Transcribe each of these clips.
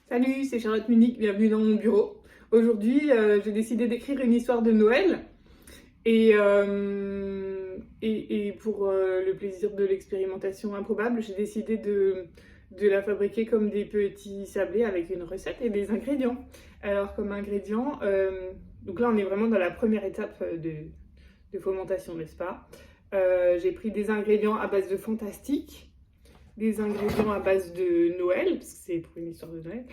Salut, c'est Charlotte Munich, bienvenue dans mon bureau. Aujourd'hui, j'ai décidé d'écrire une histoire de Noël et pour le plaisir de l'expérimentation improbable, j'ai décidé de la fabriquer comme des petits sablés avec une recette et des ingrédients. Alors comme ingrédients, donc là on est vraiment dans la première étape de fomentation, n'est-ce pas? J'ai pris des ingrédients à base de fantastique, des ingrédients à base de Noël, parce que c'est pour une histoire de Noël,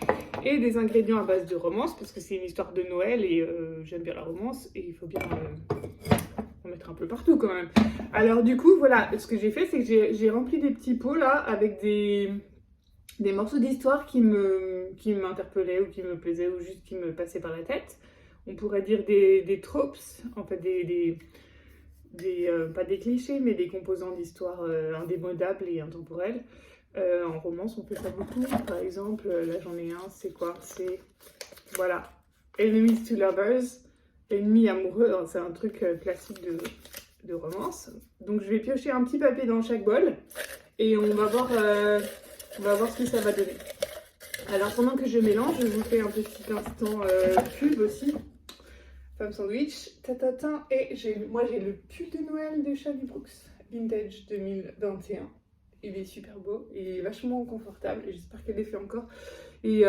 et des ingrédients à base de romance, parce que c'est une histoire de Noël et j'aime bien la romance, et il faut bien en mettre un peu partout quand même. Alors du coup, voilà, ce que j'ai fait, c'est que j'ai rempli des petits pots là, avec des morceaux d'histoire qui m'interpellaient, ou qui me plaisaient, ou juste qui me passaient par la tête. On pourrait dire des tropes, en fait pas des clichés, mais des composants d'histoire indémodables et intemporels. En romance, on fait ça beaucoup. Par exemple, là j'en ai un, c'est quoi? C'est, voilà, Enemies to Lovers, ennemis amoureux, c'est un truc classique de romance. Donc je vais piocher un petit papier dans chaque bol et on va voir ce que ça va donner. Alors pendant que je mélange, je vous fais un petit instant pub aussi. Femme sandwich, tatatin, et moi j'ai le pull de Noël de Shady Brooks, vintage 2021. Il est super beau, il est vachement confortable et j'espère qu'elle est fait encore. Et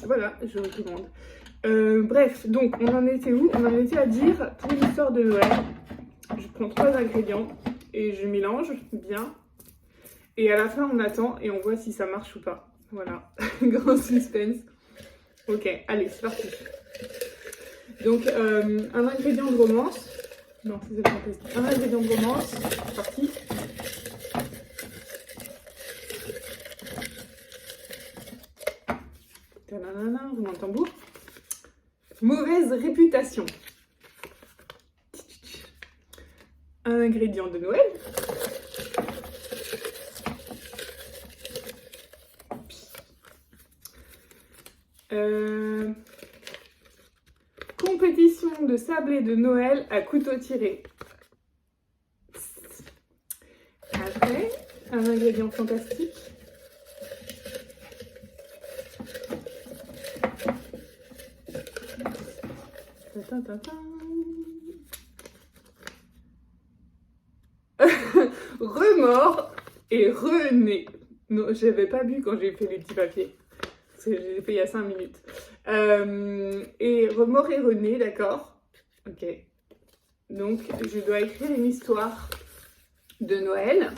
voilà, je vous recommande. Bref, donc on en était où? On en était à dire, pour l'histoire de Noël, je prends 3 ingrédients et je mélange bien. Et à la fin on attend et on voit si ça marche ou pas. Voilà, grand suspense. Ok, allez, c'est parti. Donc, un ingrédient de romance. Non, c'est fantastique. Un ingrédient de romance. C'est parti. Tananana, roulement de tambour. Mauvaise réputation. Un ingrédient de Noël. Compétition de sablé de Noël à couteau tiré. Après, un ingrédient fantastique. Remords et René. Non, je n'avais pas bu quand j'ai fait les petits papiers. Parce que j'ai fait il y a 5 minutes. Et remords et René, d'accord. Ok. Donc, je dois écrire une histoire de Noël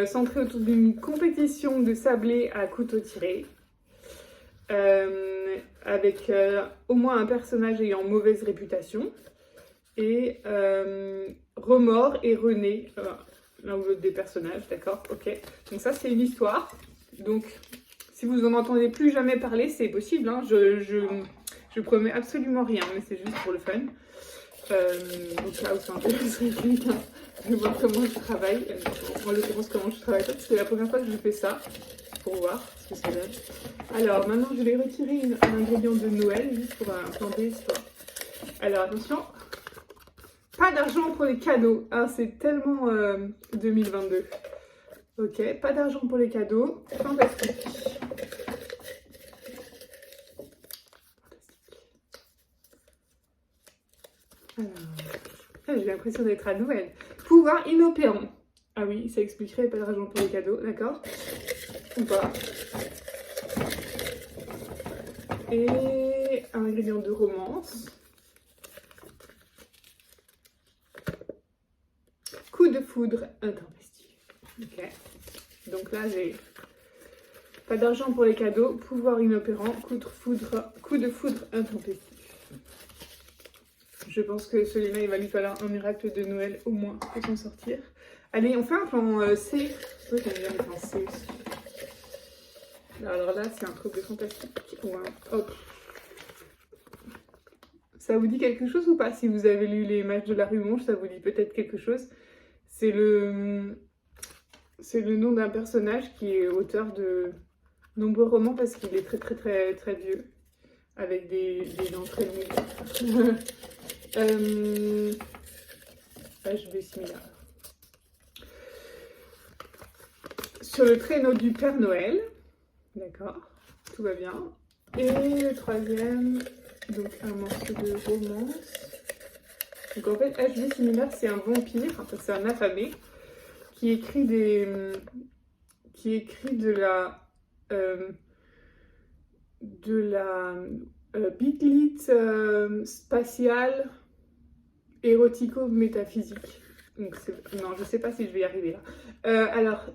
centrée autour d'une compétition de sablé à couteau tiré. Avec au moins un personnage ayant mauvaise réputation. Et remords et René, l'un ou l'autre des personnages, d'accord. Ok. Donc ça, c'est une histoire. Donc, si vous en entendez plus jamais parler, c'est possible, hein. Je promets absolument rien, mais c'est juste pour le fun. Donc là où ça intéresserait quelqu'un de voir comment je travaille, en l'occurrence comment je travaille, parce que c'est la première fois que je fais ça, pour voir ce que ça donne. Alors maintenant je vais retirer un ingrédient de Noël, juste pour un plan d'histoire. Alors attention, pas d'argent pour les cadeaux, ah, c'est tellement 2022. Ok, pas d'argent pour les cadeaux, fantastique. Alors, j'ai l'impression d'être à Noël. Pouvoir inopérant. Ah oui, ça expliquerait pas d'argent pour les cadeaux, d'accord? Ou pas. Et un ingrédient de romance. Coup de foudre intempestif. Ok. Donc là, j'ai pas d'argent pour les cadeaux, pouvoir inopérant, coup de foudre intempestif. Je pense que celui-là, il va lui falloir un miracle de Noël au moins pour s'en sortir. Allez, on fait un plan C. Oui, j'aime bien les plans C aussi. Alors là, c'est un truc de fantastique. Ouais. Hop. Ça vous dit quelque chose ou pas? Si vous avez lu les Mages de la rue Monge, ça vous dit peut-être quelque chose. C'est le nom d'un personnage qui est auteur de nombreux romans parce qu'il est très très très très vieux. Avec des dents très longues. Je vais similaire. Sur le traîneau du Père Noël, d'accord. tout va bien. Et le troisième, donc un morceau de romance. Donc en fait, H.G. Similar, c'est un vampire, enfin c'est un affamé, qui écrit de la bitlite spatiale érotico-métaphysique. Donc non, je sais pas si je vais y arriver là.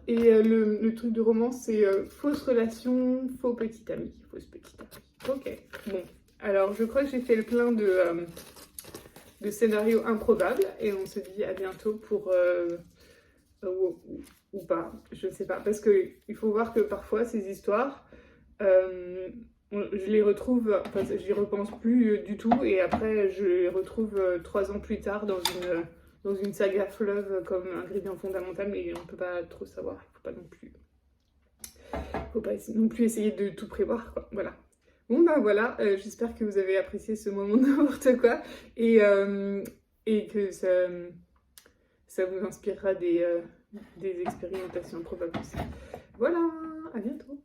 Le truc de romance, c'est fausse relation, faux petit ami, fausse petite amie. Ok, bon. Alors, je crois que j'ai fait le plein de scénarios improbables et on se dit à bientôt pour... ou pas, je sais pas. Parce qu'il faut voir que parfois, ces histoires... je les retrouve, enfin, j'y repense plus du tout et après je les retrouve 3 ans plus tard dans une saga fleuve comme ingrédient fondamental, mais on peut pas trop savoir, faut pas non plus essayer de tout prévoir, quoi. Voilà. Bon ben voilà, j'espère que vous avez apprécié ce moment de n'importe quoi et que ça vous inspirera des expérimentations probables aussi. Voilà, à bientôt.